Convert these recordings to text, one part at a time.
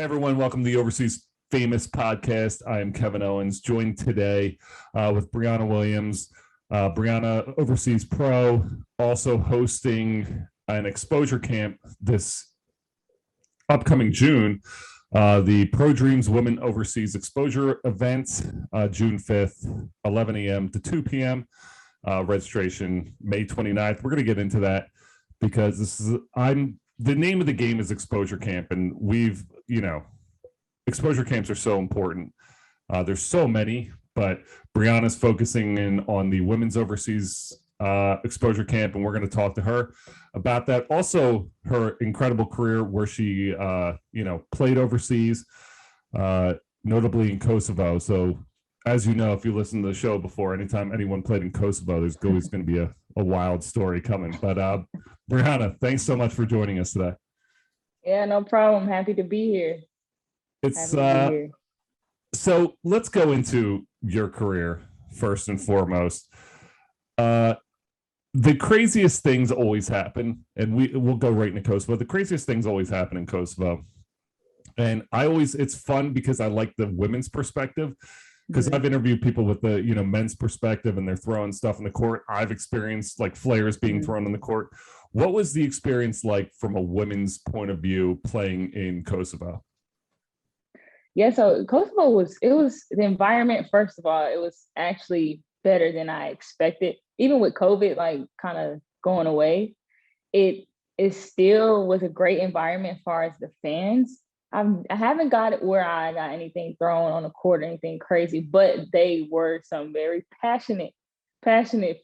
everyone. Welcome to the Overseas Famous podcast. I am Kevin Owens, joined today with Briana Williams. Briana, Overseas Pro, also hosting an exposure camp this upcoming June. The Pro Dreams Women Overseas Exposure event, June 5th, 11 a.m. to 2 p.m. Registration May 29th. We're going to get into that because the name of the game is exposure camp, and exposure camps are so important. There's so many, but Briana's focusing in on the women's overseas exposure camp, and we're going to talk to her about that. Also, her incredible career where she, played overseas, notably in Kosovo. So, as you know, if you listen to the show before, anytime anyone played in Kosovo, there's always going to be a wild story coming. But Briana, thanks so much for joining us today. Yeah, no problem. Happy to be here. So let's go into your career first and foremost. The craziest things always happen, and we'll go right into Kosovo. The craziest things always happen in Kosovo. And it's fun because I like the women's perspective, because I've interviewed people with the men's perspective, and they're throwing stuff in the court. I've experienced like flares being thrown in the court. What was the experience like from a women's point of view playing in Kosovo? Yeah, so Kosovo was the environment. First of all, it was actually better than I expected. Even with COVID like kind of going away, it still was a great environment as far as the fans. I haven't got it where I got anything thrown on the court or anything crazy, but they were some very passionate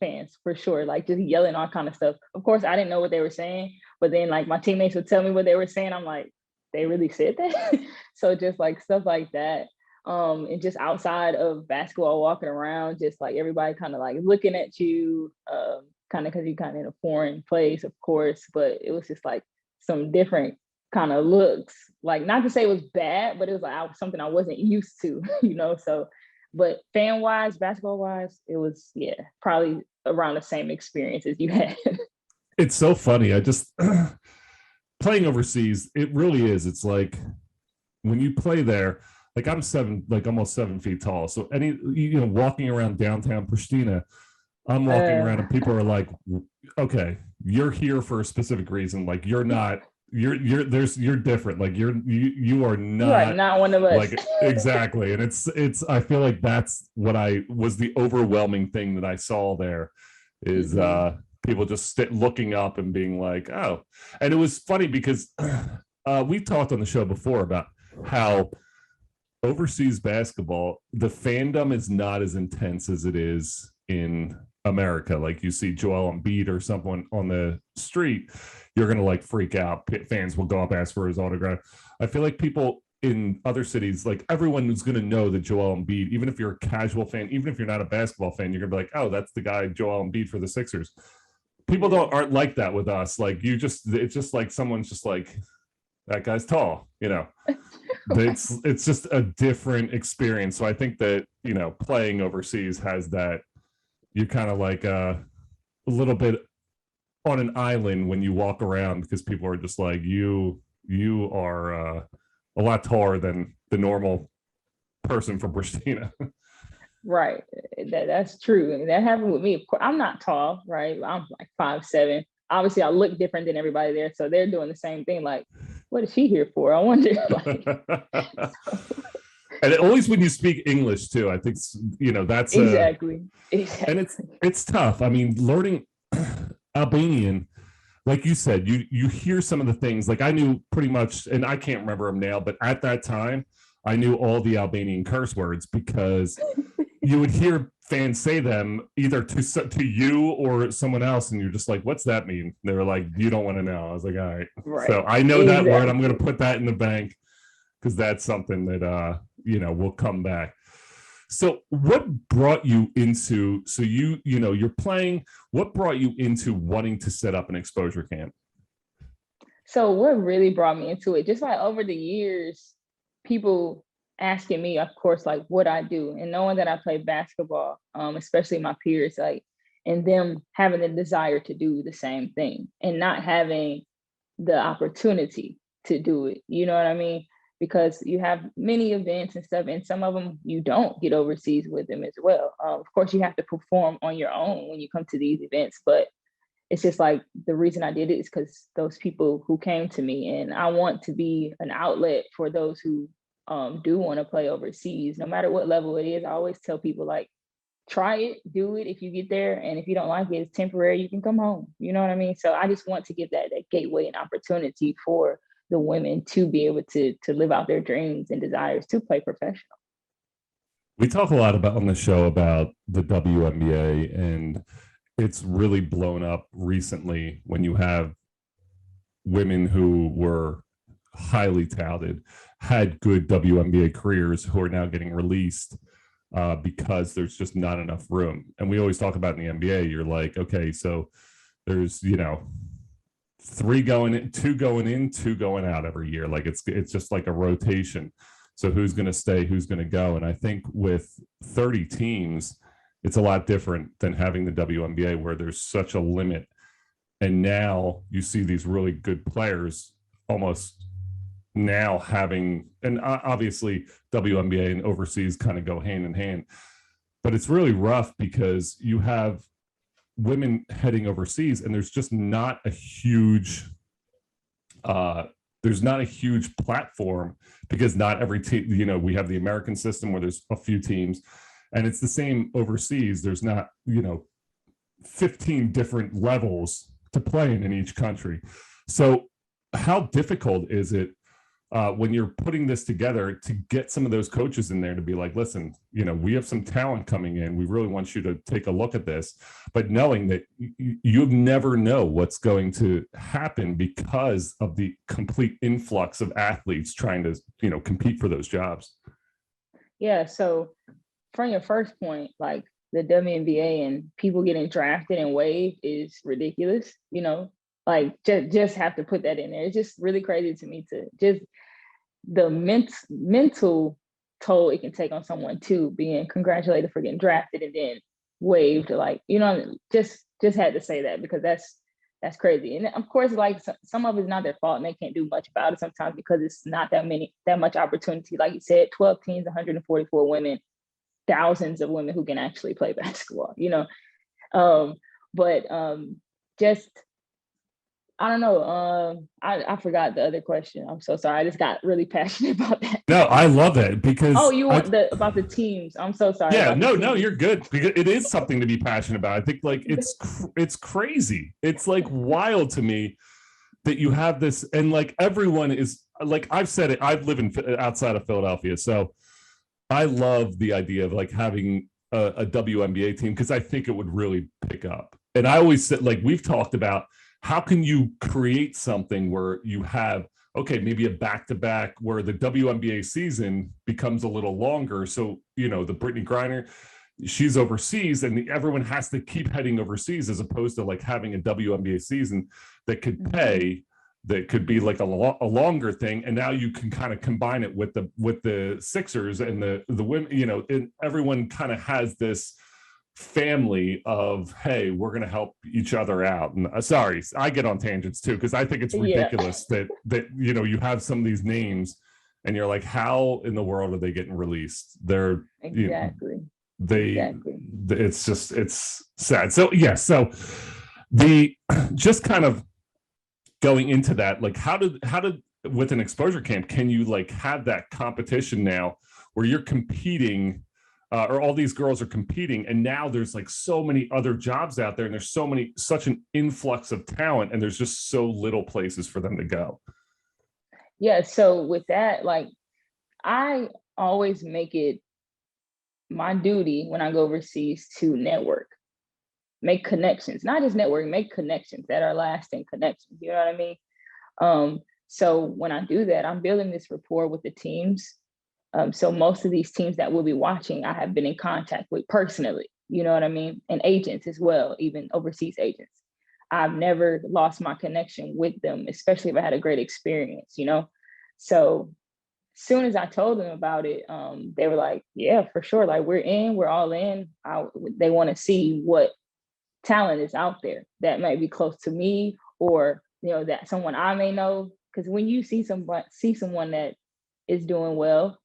fans for sure, like just yelling all kind of stuff. Of course, I didn't know what they were saying, but then like my teammates would tell me what they were saying. I'm like, they really said that? So just like stuff like that. And just outside of basketball, walking around, just like everybody kind of like looking at you, kind of because you're kind of in a foreign place, of course, but it was just like some different kind of looks, like not to say it was bad, but it was like something I wasn't used to, so, but fan wise, basketball wise, it was, probably around the same experience as you had. It's so funny. I just playing overseas, it really is. It's like when you play there, like I'm almost 7 feet tall. So walking around downtown Pristina, I'm walking around and people are like, okay, you're here for a specific reason. Like you're not, you're different. Like you are not one of us. Like exactly. And it's I feel like that's what was the overwhelming thing that I saw there is people just looking up and being like, oh. And it was funny because we talked on the show before about how overseas basketball, the fandom is not as intense as it is in America. Like you see Joel Embiid or someone on the street, you're going to like freak out. Fans will go up, ask for his autograph. I feel like people in other cities, like everyone is going to know that Joel Embiid, even if you're a casual fan, even if you're not a basketball fan, you're going to be like, oh, that's the guy, Joel Embiid for the Sixers. People aren't like that with us. Like it's just like someone's just like, that guy's tall, it's just a different experience. So I think that, playing overseas has that, you're kind of like a little bit on an island when you walk around because people are just like, you are a lot taller than the normal person from Pristina. Right. That's true. And that happened with me. Of course, I'm not tall, right? I'm like 5'7". Obviously, I look different than everybody there. So they're doing the same thing. Like, what is she here for? I wonder. And always when you speak English too, I think, that's exactly. And it's tough. I mean, learning Albanian, like you said, you hear some of the things, like I knew pretty much, and I can't remember them now, but at that time, I knew all the Albanian curse words because you would hear fans say them either to you or someone else, and you're just like, what's that mean? They were like, you don't want to know. I was like, all right. So I know that word. I'm going to put that in the bank because that's something that will come back. So what brought you into, you're playing, what brought you into wanting to set up an exposure camp? So what really brought me into it, just like over the years, people asking me, of course, like what I do, and knowing that I play basketball, especially my peers, like, and them having the desire to do the same thing and not having the opportunity to do it. You know what I mean? because you have many events and stuff, and some of them you don't get overseas with them as well. Of course, you have to perform on your own when you come to these events, but it's just like the reason I did it is because those people who came to me, and I want to be an outlet for those who do want to play overseas, no matter what level it is. I always tell people, like, try it, do it if you get there, and if you don't like it, it's temporary, you can come home. You know what I mean? So I just want to give that gateway and opportunity for the women to be able to live out their dreams and desires to play professional. We talk a lot about on the show about the WNBA, and it's really blown up recently when you have women who were highly touted, had good WNBA careers, who are now getting released because there's just not enough room. And we always talk about in the NBA, you're like, okay, so there's, you know, 3 going in, 2 going in, 2 going out every year. Like it's just like a rotation. So who's going to stay, who's going to go? And I think with 30 teams, it's a lot different than having the WNBA where there's such a limit. And now you see these really good players almost now having, and obviously WNBA and overseas kind of go hand in hand, but it's really rough because you have women heading overseas and there's just not a huge platform, because not every team, you know, we have the American system where there's a few teams, and it's the same overseas. There's not, you know, 15 different levels to play in each country. So how difficult is it when you're putting this together to get some of those coaches in there to be like, listen, you know, we have some talent coming in. We really want you to take a look at this, but knowing that you never know what's going to happen because of the complete influx of athletes trying to, you know, compete for those jobs. Yeah. So from your first point, like the WNBA and people getting drafted and waived is ridiculous, you know, like just have to put that in there. It's just really crazy to me to just the mental toll it can take on someone too, being congratulated for getting drafted and then waived. Like, you know, just had to say that because that's crazy. And of course, like some of it's not their fault and they can't do much about it sometimes because it's not that much opportunity. Like you said, 12 teams, 144 women, thousands of women who can actually play basketball, you know. But just I don't know. I forgot the other question. I'm so sorry. I just got really passionate about that. No, I love it because you want about the teams. I'm so sorry. Yeah, no, you're good, because it is something to be passionate about. I think like it's crazy. It's like wild to me that you have this, and like everyone is like, I've said it. I've lived outside of Philadelphia, so I love the idea of like having a WNBA team because I think it would really pick up. And I always said, like, we've talked about, how can you create something where you have, okay, maybe a back-to-back where the WNBA season becomes a little longer. So, you know, the Brittany Griner, she's overseas and everyone has to keep heading overseas, as opposed to like having a WNBA season that could pay, that could be like a longer thing. And now you can kind of combine it with the Sixers and the women, you know, and everyone kind of has this family of, hey, we're going to help each other out. And sorry, I get on tangents too, because I think it's ridiculous that you know, you have some of these names and you're like, how in the world are they getting released? They're exactly, you know, it's just, it's sad. So yeah, so the just kind of going into that, like how did with an exposure camp, can you like have that competition now where you're competing, or all these girls are competing, and now there's like so many other jobs out there, and there's such an influx of talent, and there's just so little places for them to go. Yeah. So with that, like, I always make it my duty when I go overseas to network, make connections, not just network, make connections that are lasting connections. You know what I mean? So when I do that, I'm building this rapport with the teams. So most of these teams that we'll be watching, I have been in contact with personally, you know what I mean? And agents as well, even overseas agents. I've never lost my connection with them, especially if I had a great experience, you know? So as soon as I told them about it, they were like, yeah, for sure. Like, we're all in. They want to see what talent is out there that might be close to me, or, you know, that someone I may know. Because when you see someone that is doing well,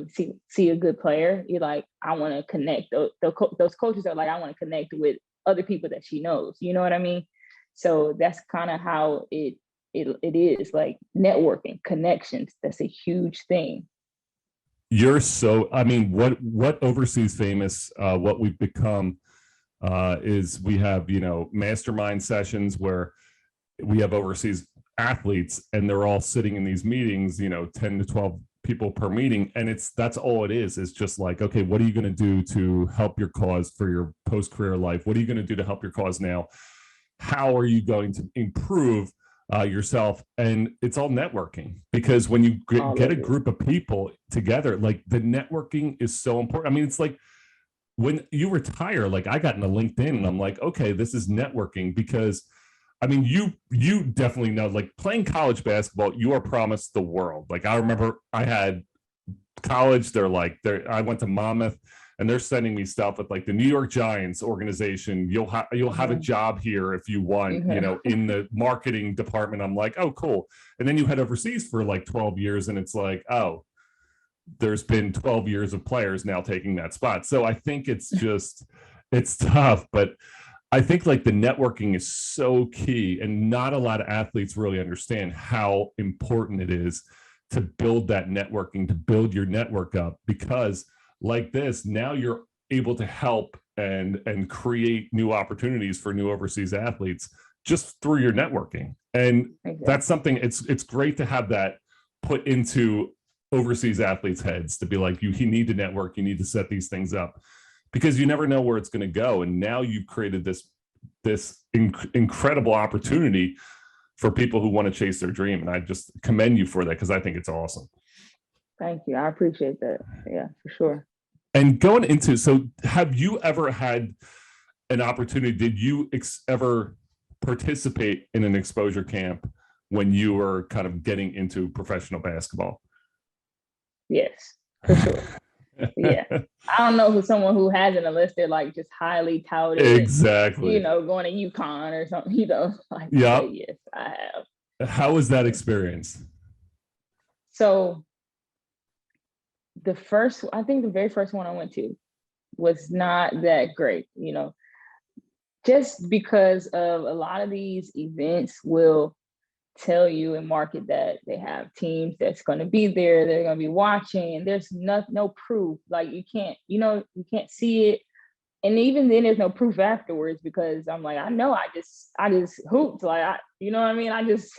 see a good player, you're like, I want to connect. Those coaches are like, I want to connect with other people that she knows. You know what I mean? So that's kind of how it is, like networking, connections. That's a huge thing. You're so, I mean, what Overseas Famous, what we've become, is we have, mastermind sessions where we have overseas athletes and they're all sitting in these meetings, 10 to 12 people per meeting. And that's all it is just like, okay, what are you going to do to help your cause for your post-career life? What are you going to do to help your cause now? How are you going to improve yourself? And it's all networking, because when you get a group of people together, like the networking is so important. I mean, it's like when you retire, like I got into LinkedIn and I'm like, okay, this is networking, because I mean, you definitely know, like playing college basketball, you are promised the world. Like I remember I had college, I went to Monmouth and they're sending me stuff with like the New York Giants organization. You'll have a job here if you want, in the marketing department. I'm like, oh, cool. And then you head overseas for like 12 years and it's like, oh, there's been 12 years of players now taking that spot. So I think it's tough, but I think like the networking is so key, and not a lot of athletes really understand how important it is to build that networking, to build your network up, because like this, now you're able to help and create new opportunities for new overseas athletes just through your networking. And that's something, it's great to have that put into overseas athletes' heads, to be like, you need to network, you need to set these things up, because you never know where it's going to go. And now you've created this incredible opportunity for people who want to chase their dream. And I just commend you for that, because I think it's awesome. Thank you. I appreciate that. Yeah, for sure. And going into, so have you ever had an opportunity, did you ever participate in an exposure camp when you were kind of getting into professional basketball? Yes, for sure. Yeah, I don't know who someone who hasn't, unless they're like just highly touted. Exactly. And, going to UConn or something. Like, yeah. Yes, I have. How was that experience? So the very first one I went to was not that great. Just because of a lot of these events will tell you and market that they have teams that's going to be there, they're going to be watching, and there's no proof. Like you can't see it, and even then there's no proof afterwards, because I'm like, I know I just hooped, like what I mean, I just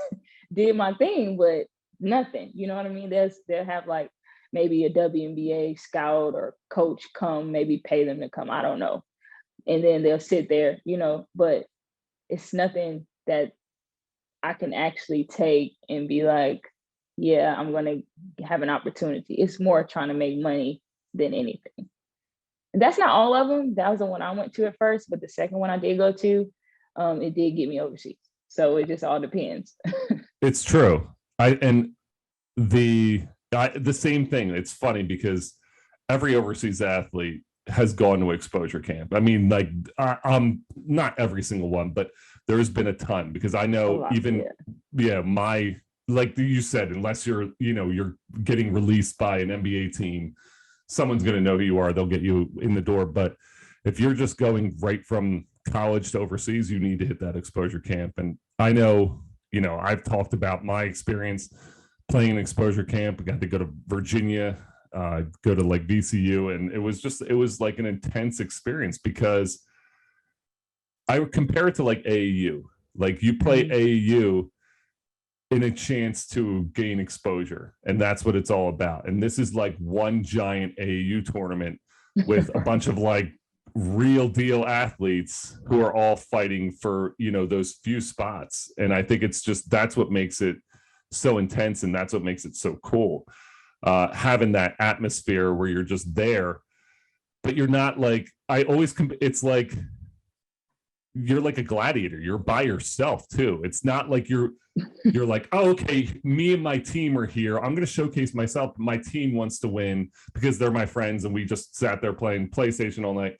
did my thing, but nothing, what I mean. They'll have like maybe a WNBA scout or coach come, maybe pay them to come, I don't know, and then they'll sit there, but it's nothing that I can actually take and be like, yeah, I'm going to have an opportunity. It's more trying to make money than anything. And that's not all of them. That was the one I went to at first, but the second one I did go to, it did get me overseas. So it just all depends. It's true. The same thing. It's funny because every overseas athlete has gone to exposure camp. I mean, like, not every single one, but there's been a ton, because I know my, like you said, unless you're getting released by an NBA team, someone's going to know who you are. They'll get you in the door. But if you're just going right from college to overseas, you need to hit that exposure camp. And I know, I've talked about my experience playing an exposure camp. I got to go to Virginia, go to like VCU, and it was like an intense experience, because I would compare it to like AAU. Like you play AAU in a chance to gain exposure, and that's what it's all about. And this is like one giant AAU tournament with a bunch of like real deal athletes who are all fighting for those few spots. And I think it's just, that's what makes it so intense, and that's what makes it so cool, having that atmosphere where you're just there, but you're not like, it's like you're like a gladiator. You're by yourself too. It's not like you're like, oh, okay, me and my team are here, I'm going to showcase myself, my team wants to win because they're my friends and we just sat there playing PlayStation all night.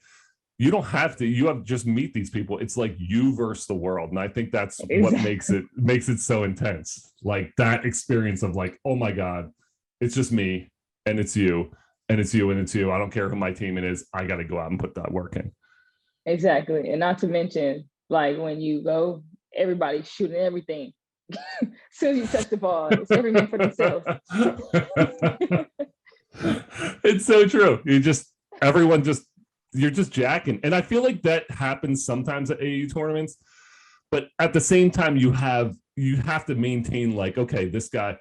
You don't have to. You have to just meet these people. It's like you versus the world. And I think that's what makes it so intense. Like that experience of like, oh my God, it's just me and it's you and it's you and it's you. I don't care who my team it is. I got to go out and put that work in. Exactly. And not to mention, like when you go, everybody's shooting everything. As soon as you touch the ball, it's every man for themselves. It's so true. Everyone just, you're just jacking. And I feel like that happens sometimes at AU tournaments, but at the same time, you have to maintain like, okay, this guy,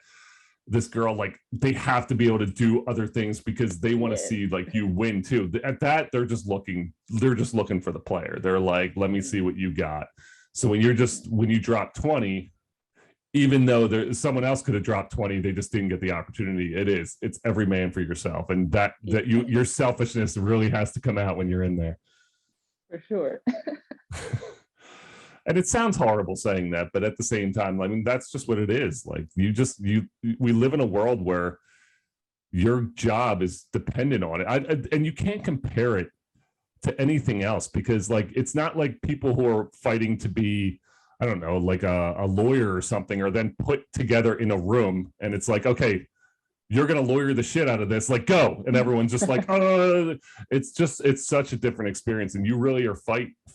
this girl, like they have to be able to do other things because they want to see like you win too. At that, they're just looking for the player. They're like, let me see what you got. So when you drop 20, even though someone else could have dropped 20, they just didn't get the opportunity. It's every man for yourself. And your selfishness really has to come out when you're in there. For sure. And it sounds horrible saying that, but at the same time, I mean, that's just what it is. Like we live in a world where your job is dependent on it. And you can't compare it to anything else because like, it's not like people who are fighting to be, I don't know, like a lawyer or something, are then put together in a room and it's like, okay, you're going to lawyer the shit out of this, like go. And everyone's just like, oh, it's such a different experience. And you really are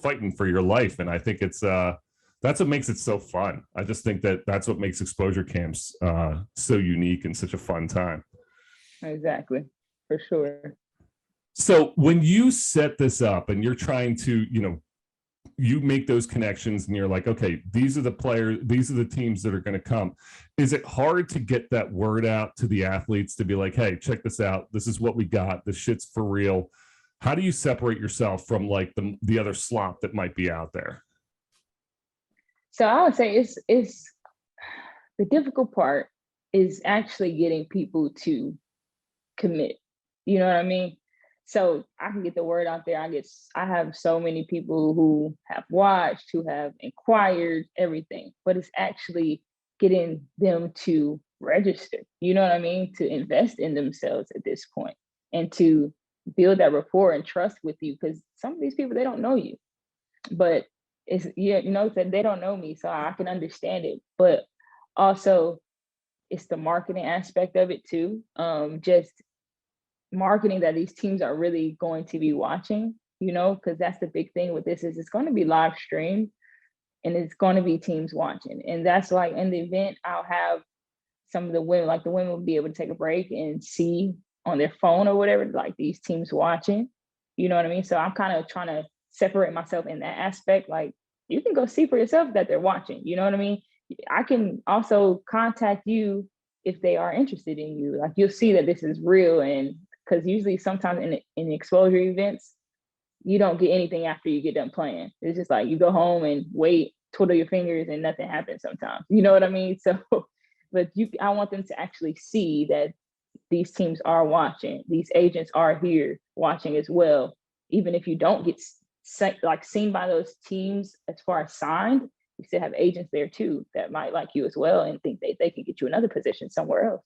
fighting for your life. And I think that's what makes it so fun. I just think that's what makes exposure camps so unique and such a fun time. Exactly. For sure. So when you set this up and you're trying to, you make those connections and you're like, okay, these are the players, these are the teams that are going to come. Is it hard to get that word out to the athletes to be like, hey, check this out. This is what we got. This shit's for real. How do you separate yourself from like the other slop that might be out there? So I would say it's the difficult part is actually getting people to commit. You know what I mean? So I can get the word out there. I have so many people who have watched, who have inquired, everything, but it's actually getting them to register, you know what I mean? To invest in themselves at this point and to build that rapport and trust with you. Because some of these people, they don't know you, but it's, that they don't know me. So I can understand it, but also it's the marketing aspect of it too. Just marketing that these teams are really going to be watching, because that's the big thing with this is it's going to be live streamed and it's going to be teams watching. And that's like in the event, I'll have some of the women, like the women will be able to take a break and see on their phone or whatever, like these teams watching, you know what I mean? So I'm kind of trying to separate myself in that aspect. Like you can go see for yourself that they're watching, you know what I mean? I can also contact you if they are interested in you. Like you'll see that this is real. And because usually sometimes in exposure events, you don't get anything after you get done playing. It's just like you go home and wait, twiddle your fingers, and nothing happens sometimes. You know what I mean? So, but I want them to actually see that these teams are watching. These agents are here watching as well. Even if you don't get seen by those teams as far as signed, you still have agents there too that might like you as well and think they can get you another position somewhere else.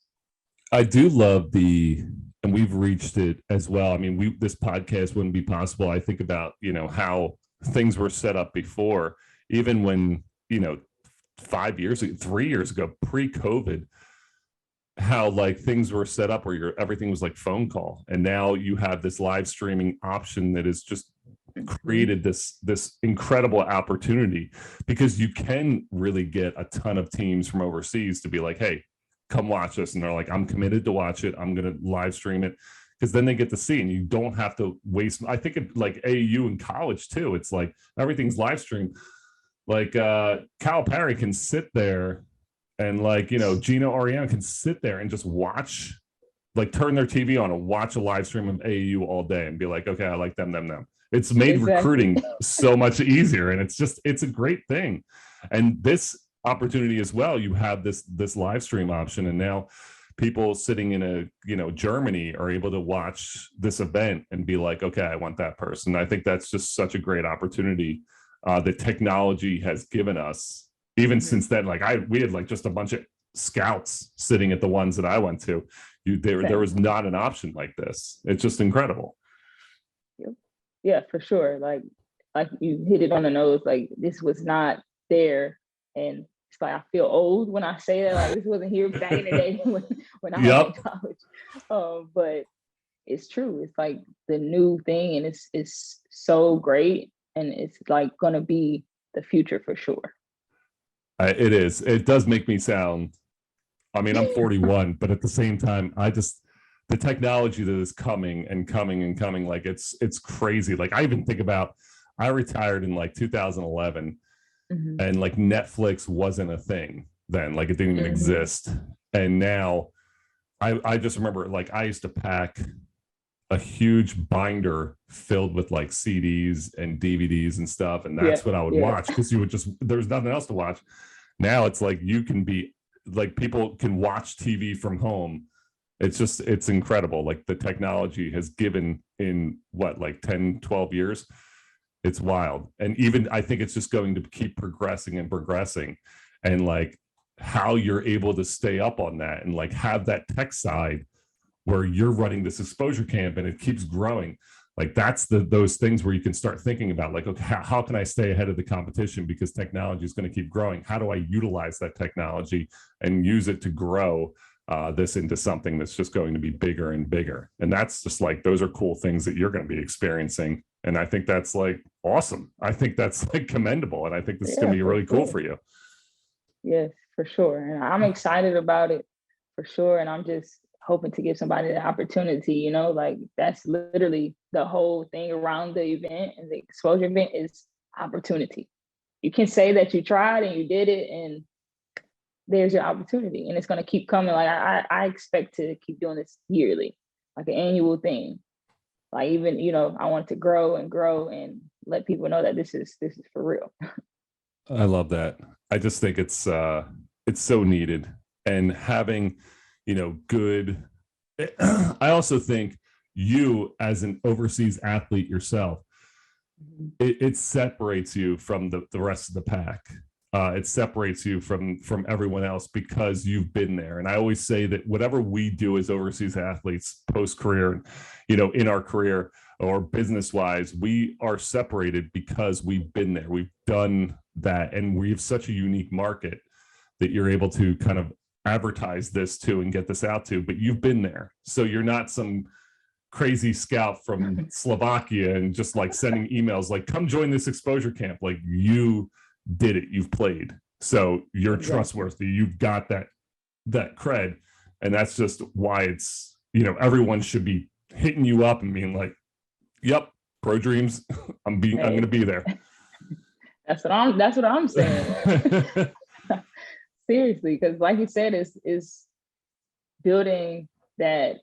I do love and we've reached it as well. I mean, this podcast wouldn't be possible. I think about, how things were set up before, even when, 3 years ago, pre-COVID, how like things were set up where everything was like phone call. And now you have this live streaming option that is just created this incredible opportunity because you can really get a ton of teams from overseas to be like, hey, come watch this. And they're like, I'm committed to watch it. I'm going to live stream it because then they get to see and you don't have to waste. I think it like AU in college too. It's like everything's live streamed. Like Calipari can sit there and like, Gino Oriana can sit there and just watch, like turn their TV on and watch a live stream of AU all day and be like, okay, I like them. It's made recruiting so much easier. And it's a great thing. And this opportunity as well, you have this live stream option, and now people sitting in Germany are able to watch this event and be like, okay, I want that person. I think that's just such a great opportunity that technology has given us. Even since then, like we had like just a bunch of scouts sitting at the ones that I went to. There was not an option like this. It's just incredible. Yeah, for sure. Like you hit it on the nose. Like this was not there, and like I feel old when I say that. Like this wasn't here back in the day when I was in Yep. college. But it's true. It's like the new thing, and it's so great, and it's like gonna be the future for sure. It is. It does make me sound. I mean, I'm 41, but at the same time, the technology that is coming and coming and coming, like it's crazy. Like I even think about, I retired in like 2011, Mm-hmm. and like Netflix wasn't a thing then. Like it didn't even Mm-hmm. exist. And now I just remember like I used to pack a huge binder filled with like CDs and DVDs and stuff. And Yeah, that's what I would yeah, watch because you would just, there's nothing else to watch. Now it's like you can be like, people can watch TV from home. It's just, it's incredible. Like the technology has given in what, like 10, 12 years. It's wild. And even I think it's just going to keep progressing and progressing. And like how you're able to stay up on that and like have that tech side where you're running this exposure camp and it keeps growing. Like that's those things where you can start thinking about like, okay, how can I stay ahead of the competition because technology is going to keep growing? How do I utilize that technology and use it to grow this into something that's just going to be bigger and bigger? And that's just like, those are cool things that you're going to be experiencing. And I think that's like awesome. I think that's like commendable. And I think this is going yeah, to be for really cool sure. for you. Yes, for sure. And I'm excited about it for sure. And I'm just hoping to give somebody the opportunity, like that's literally the whole thing around the event and the exposure event is opportunity. You can say that you tried and you did it, and there's your opportunity. And it's going to keep coming. Like I expect to keep doing this yearly, like an annual thing. Like even, I want to grow and grow and let people know that this is for real. I love that. I just think it's so needed. And having, good I also think you as an overseas athlete yourself, it separates you from the rest of the pack. It separates you from everyone else because you've been there. And I always say that whatever we do as overseas athletes post career, in our career or business wise, we are separated because we've been there. We've done that, and we have such a unique market that you're able to kind of advertise this to and get this out to. But you've been there, so you're not some crazy scout from Slovakia and just like sending emails like, come join this exposure camp. Like you did it, you've played, so you're Exactly. trustworthy, you've got that cred. And that's just why it's, everyone should be hitting you up and being like, yep, Pro Dreams, I'm Hey, gonna be there. that's what I'm saying. Like, seriously, because like you said, is building that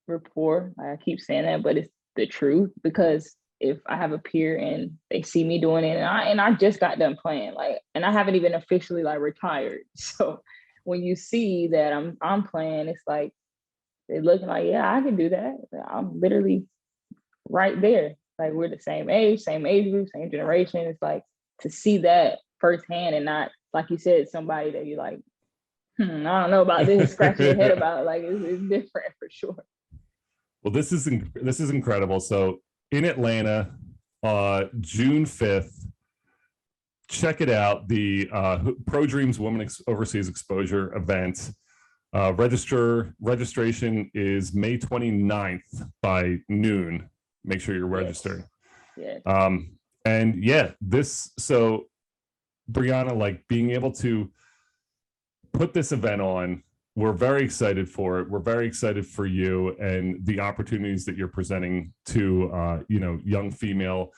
rapport. I keep saying that, but it's the truth. Because if I have a peer and they see me doing it, and I just got done playing, like, and I haven't even officially like retired. So when you see that I'm playing, it's like they're looking like, yeah, I can do that. I'm literally right there. Like we're the same age group, same generation. It's like to see that firsthand and not, like you said, somebody that you're like, I don't know about this, scratching your head about it. Like it's different for sure. Well, this is incredible. So in Atlanta, June 5th, check it out. The Pro Dreams Women Overseas Exposure event. Registration is May 29th by noon. Make sure you're registering. Yes. And yeah, so Briana, like being able to put this event on, we're very excited for it. We're very excited for you and the opportunities that you're presenting to young female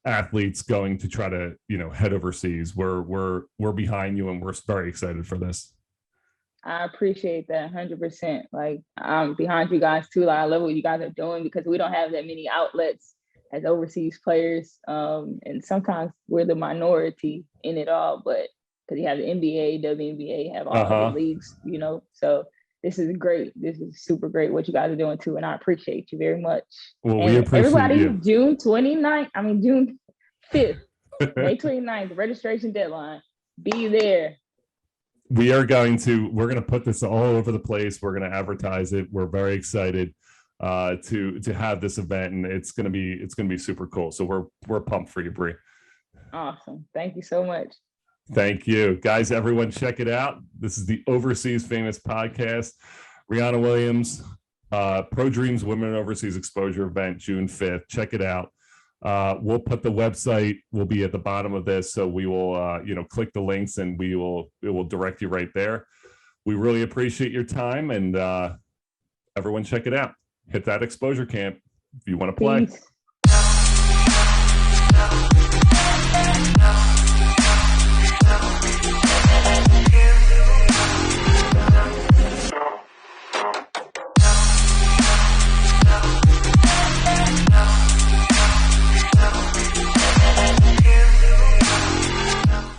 athletes going to try to head overseas. We're behind you, and we're very excited for this. I appreciate that 100%. Like I'm behind you guys too. Like I love what you guys are doing because we don't have that many outlets as overseas players. And sometimes we're the minority in it all, but because you have the NBA, WNBA, have all the Uh-huh. leagues, So this is great. This is super great what you guys are doing too. And I appreciate you very much. Well, we And appreciate everybody, you. June 5th, May 29th, registration deadline. Be there. We're going to put this all over the place. We're going to advertise it. We're very excited to have this event, and it's going to be super cool. So we're pumped for you, Bree. Awesome. Thank you so much. Thank you, guys. Everyone, check it out. This is the Overseas Famous podcast. Briana Williams, Pro Dreams Women Overseas Exposure event, June 5th. Check it out. We'll put the website will be at the bottom of this, so we will click the links and it will direct you right there. We really appreciate your time, and everyone check it out. Hit that exposure camp if you want to play. Peace.